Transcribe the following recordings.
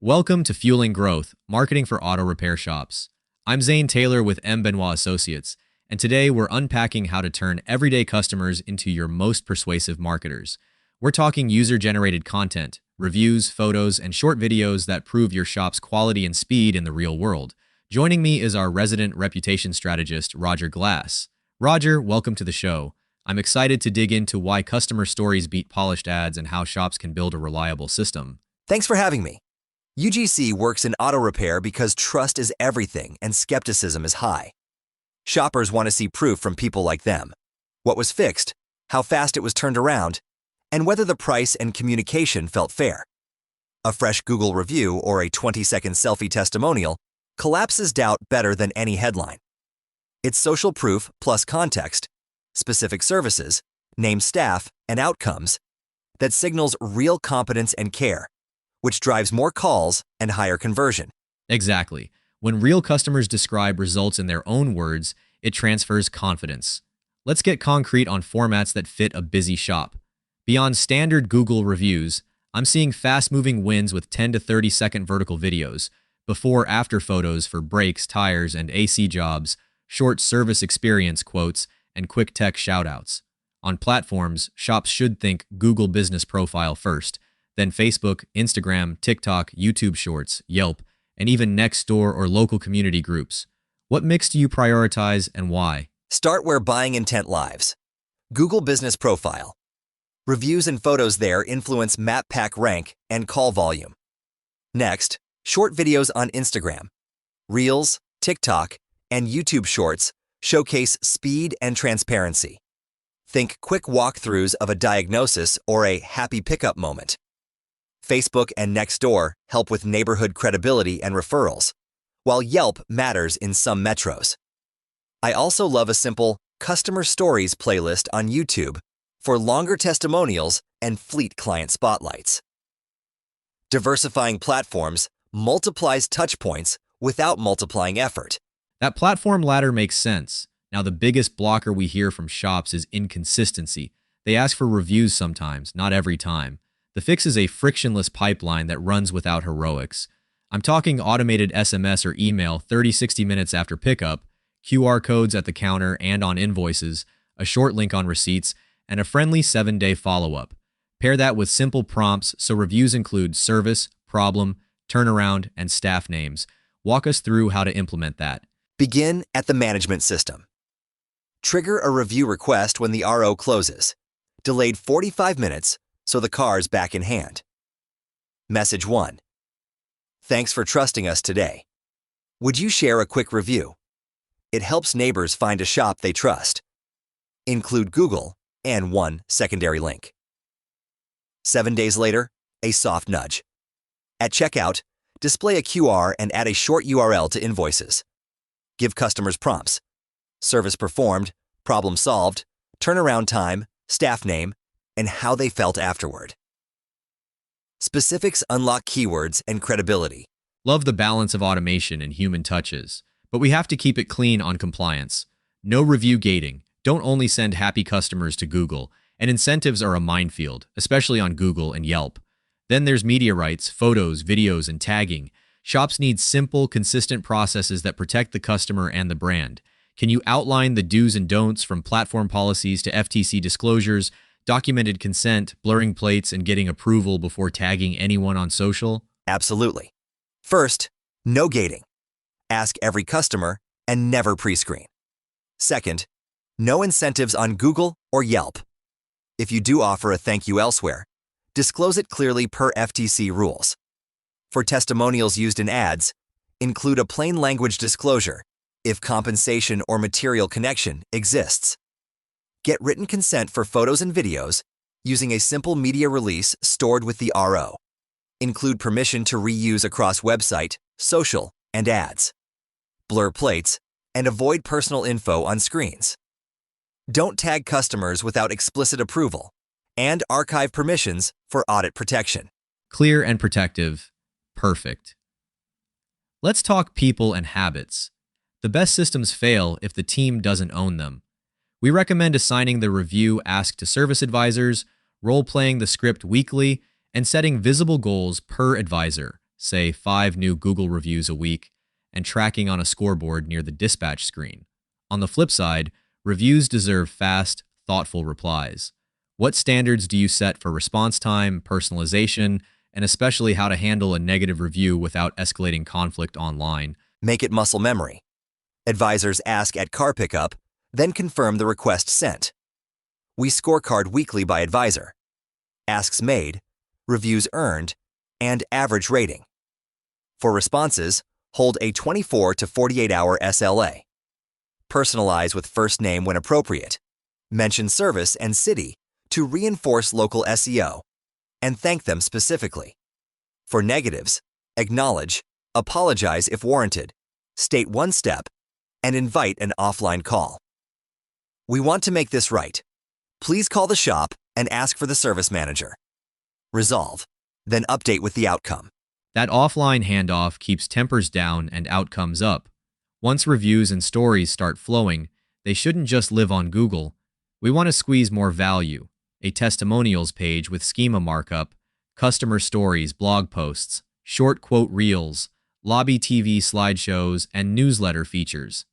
Welcome to Fueling Growth, Marketing for Auto Repair Shops. I'm Zane Taylor with M. Benoit Associates, and today we're unpacking how to turn everyday customers into your most persuasive marketers. We're talking user-generated content, reviews, photos, and short videos that prove your shop's quality and speed in the real world. Joining me is our resident reputation strategist, Roger Glass. Roger, welcome to the show. I'm excited to dig into why customer stories beat polished ads and how shops can build a reliable system. Thanks for having me. UGC works in auto repair because trust is everything and skepticism is high. Shoppers want to see proof from people like them. What was fixed, how fast it was turned around, and whether the price and communication felt fair. A fresh Google review or a 20-second selfie testimonial collapses doubt better than any headline. It's social proof plus context, specific services, named staff, and outcomes that signals real competence and care, which drives more calls and higher conversion. Exactly. When real customers describe results in their own words, it transfers confidence. Let's get concrete on formats that fit a busy shop. Beyond standard Google reviews, I'm seeing fast-moving wins with 10 to 30-second vertical videos, before-after photos for brakes, tires, and AC jobs, short service experience quotes, and quick tech shoutouts. On platforms, shops should think Google Business Profile first, then Facebook, Instagram, TikTok, YouTube Shorts, Yelp, and even Nextdoor or local community groups. What mix do you prioritize and why? Start where buying intent lives. Google Business Profile. Reviews and photos there influence map pack rank and call volume. Next, short videos on Instagram. Reels, TikTok, and YouTube Shorts showcase speed and transparency. Think quick walkthroughs of a diagnosis or a happy pickup moment. Facebook and Nextdoor help with neighborhood credibility and referrals, while Yelp matters in some metros. I also love a simple Customer Stories playlist on YouTube for longer testimonials and fleet client spotlights. Diversifying platforms multiplies touchpoints without multiplying effort. That platform ladder makes sense. Now, the biggest blocker we hear from shops is inconsistency. They ask for reviews sometimes, not every time. The fix is a frictionless pipeline that runs without heroics. I'm talking automated SMS or email 30-60 minutes after pickup, QR codes at the counter and on invoices, a short link on receipts, and a friendly 7-day follow-up. Pair that with simple prompts so reviews include service, problem, turnaround, and staff names. Walk us through how to implement that. Begin at the management system. Trigger a review request when the RO closes. Delayed 45 minutes, so the car's back in hand. Message 1. Thanks for trusting us today. Would you share a quick review? It helps neighbors find a shop they trust. Include Google and one secondary link. 7 days later, a soft nudge. At checkout, display a QR and add a short URL to invoices. Give customers prompts. Service performed, problem solved, turnaround time, staff name, and how they felt afterward. Specifics unlock keywords and credibility. Love the balance of automation and human touches, but we have to keep it clean on compliance. No review gating. Don't only send happy customers to Google, and incentives are a minefield, especially on Google and Yelp. Then there's media rights, photos, videos, and tagging. Shops need simple, consistent processes that protect the customer and the brand. Can you outline the do's and don'ts from platform policies to FTC disclosures, documented consent, blurring plates, and getting approval before tagging anyone on social? Absolutely. First, no gating. Ask every customer and never pre-screen. Second, no incentives on Google or Yelp. If you do offer a thank you elsewhere, disclose it clearly per FTC rules. For testimonials used in ads, include a plain language disclosure if compensation or material connection exists. Get written consent for photos and videos using a simple media release stored with the RO. Include permission to reuse across website, social, and ads. Blur plates and avoid personal info on screens. Don't tag customers without explicit approval and archive permissions for audit protection. Clear and protective. Perfect. Let's talk people and habits. The best systems fail if the team doesn't own them. We recommend assigning the review ask to service advisors, role-playing the script weekly, and setting visible goals per advisor. say 5 new Google reviews a week, and tracking on a scoreboard near the dispatch screen. On the flip side, reviews deserve fast, thoughtful replies. What standards do you set for response time, personalization, and especially how to handle a negative review without escalating conflict online? Make it muscle memory. Advisors ask at car pickup, then confirm the request sent. We scorecard weekly by advisor. Asks made, reviews earned, and average rating. For responses, hold a 24 to 48-hour SLA. Personalize with first name when appropriate. Mention service and city to reinforce local SEO, and thank them specifically. For negatives, acknowledge, apologize if warranted, state one step, and invite an offline call. We want to make this right. Please call the shop and ask for the service manager. Resolve, then update with the outcome. That offline handoff keeps tempers down and outcomes up. Once reviews and stories start flowing, they shouldn't just live on Google. We want to squeeze more value. A testimonials page with schema markup, customer stories, blog posts, short quote reels, lobby TV slideshows, and newsletter features.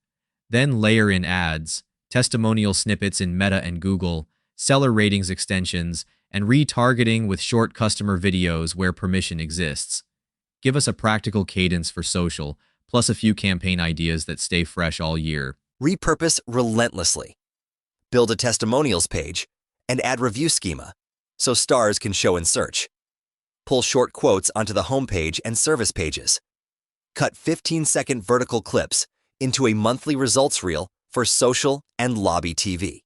Then layer in ads, testimonial snippets in Meta and Google, seller ratings extensions, and retargeting with short customer videos where permission exists. Give us a practical cadence for social, plus a few campaign ideas that stay fresh all year. Repurpose relentlessly. Build a testimonials page and add review schema so stars can show in search. Pull short quotes onto the homepage and service pages. Cut 15-second vertical clips into a monthly results reel for social and lobby TV.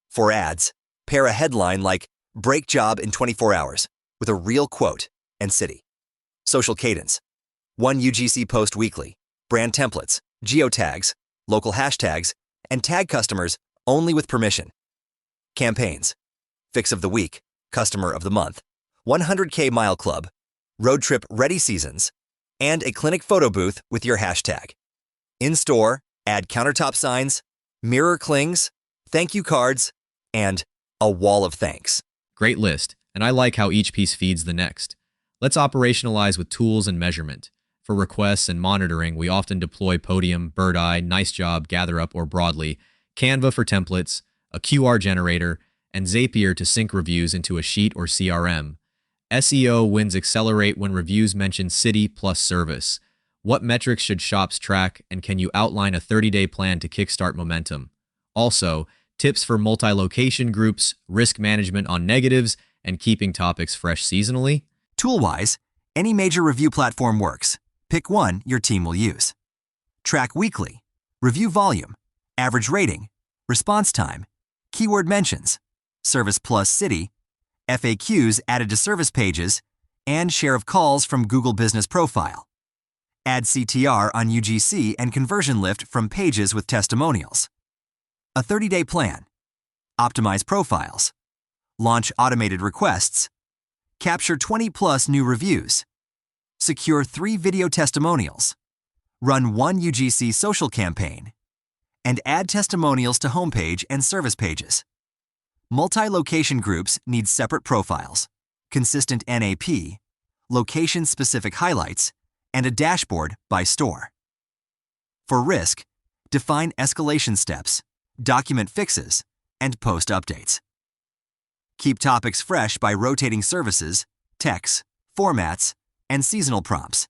For ads, pair a headline like "Break job in 24 hours" with a real quote and city. Social cadence. 1 UGC post weekly, brand templates, geotags, local hashtags, and tag customers only with permission. Campaigns. Fix of the week, customer of the month, 100K mile club, road trip ready seasons, and a clinic photo booth with your hashtag. In-store, add countertop signs, mirror clings, thank you cards, and a wall of thanks. Great list, and I like how each piece feeds the next. Let's operationalize with tools and measurement. For requests and monitoring, we often deploy Podium, Birdeye, Nice Job, GatherUp, or Broadly, Canva for templates, a QR generator, and Zapier to sync reviews into a sheet or CRM. SEO wins accelerate when reviews mention city plus service. What metrics should shops track, and can you outline a 30-day plan to kickstart momentum? Also, tips for multi-location groups, risk management on negatives, and keeping topics fresh seasonally? Tool-wise, any major review platform works. Pick one your team will use. Track weekly, review volume, average rating, response time, keyword mentions, service plus city, FAQs added to service pages, and share of calls from Google Business Profile. Add CTR on UGC and conversion lift from pages with testimonials. A 30-day plan. Optimize profiles. Launch automated requests. Capture 20+ new reviews. Secure 3 video testimonials. Run 1 UGC social campaign. And add testimonials to homepage and service pages. Multi-location groups need separate profiles, consistent NAP, location-specific highlights, and a dashboard by store. For risk, define escalation steps, document fixes, and post updates. Keep topics fresh by rotating services, texts, formats, and seasonal prompts,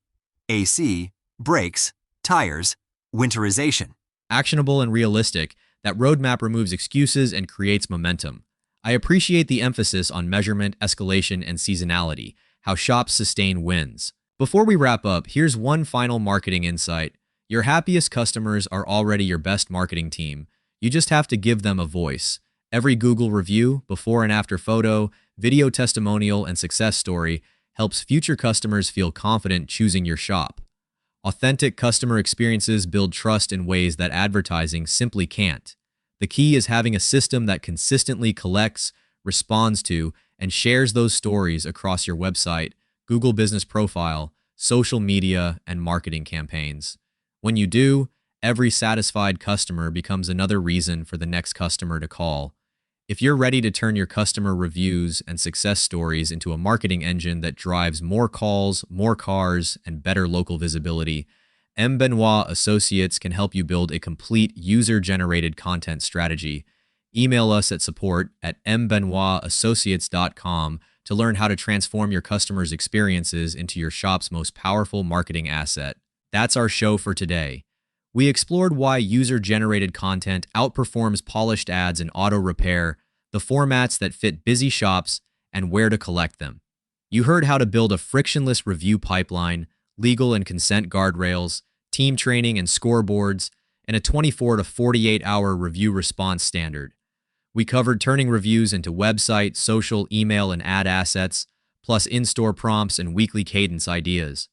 AC, brakes, tires, winterization. Actionable and realistic, that roadmap removes excuses and creates momentum. I appreciate the emphasis on measurement, escalation, and seasonality, how shops sustain wins. Before we wrap up, here's one final marketing insight. Your happiest customers are already your best marketing team. You just have to give them a voice. Every Google review, before and after photo, video testimonial, and success story helps future customers feel confident choosing your shop. Authentic customer experiences build trust in ways that advertising simply can't. The key is having a system that consistently collects, responds to, and shares those stories across your website, Google Business Profile, social media, and marketing campaigns. When you do, every satisfied customer becomes another reason for the next customer to call. If you're ready to turn your customer reviews and success stories into a marketing engine that drives more calls, more cars, and better local visibility, M. Benoit Associates can help you build a complete user-generated content strategy. Email us at support@mbenoitassociates.com to learn how to transform your customers' experiences into your shop's most powerful marketing asset. That's our show for today. We explored why user-generated content outperforms polished ads in auto repair, the formats that fit busy shops, and where to collect them. You heard how to build a frictionless review pipeline, legal and consent guardrails, team training and scoreboards, and a 24 to 48-hour review response standard. We covered turning reviews into website, social, email, and ad assets, plus in-store prompts and weekly cadence ideas.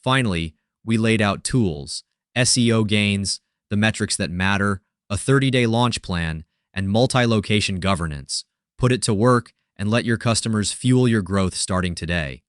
Finally, we laid out tools, SEO gains, the metrics that matter, a 30-day launch plan, and multi-location governance. Put it to work and let your customers fuel your growth starting today.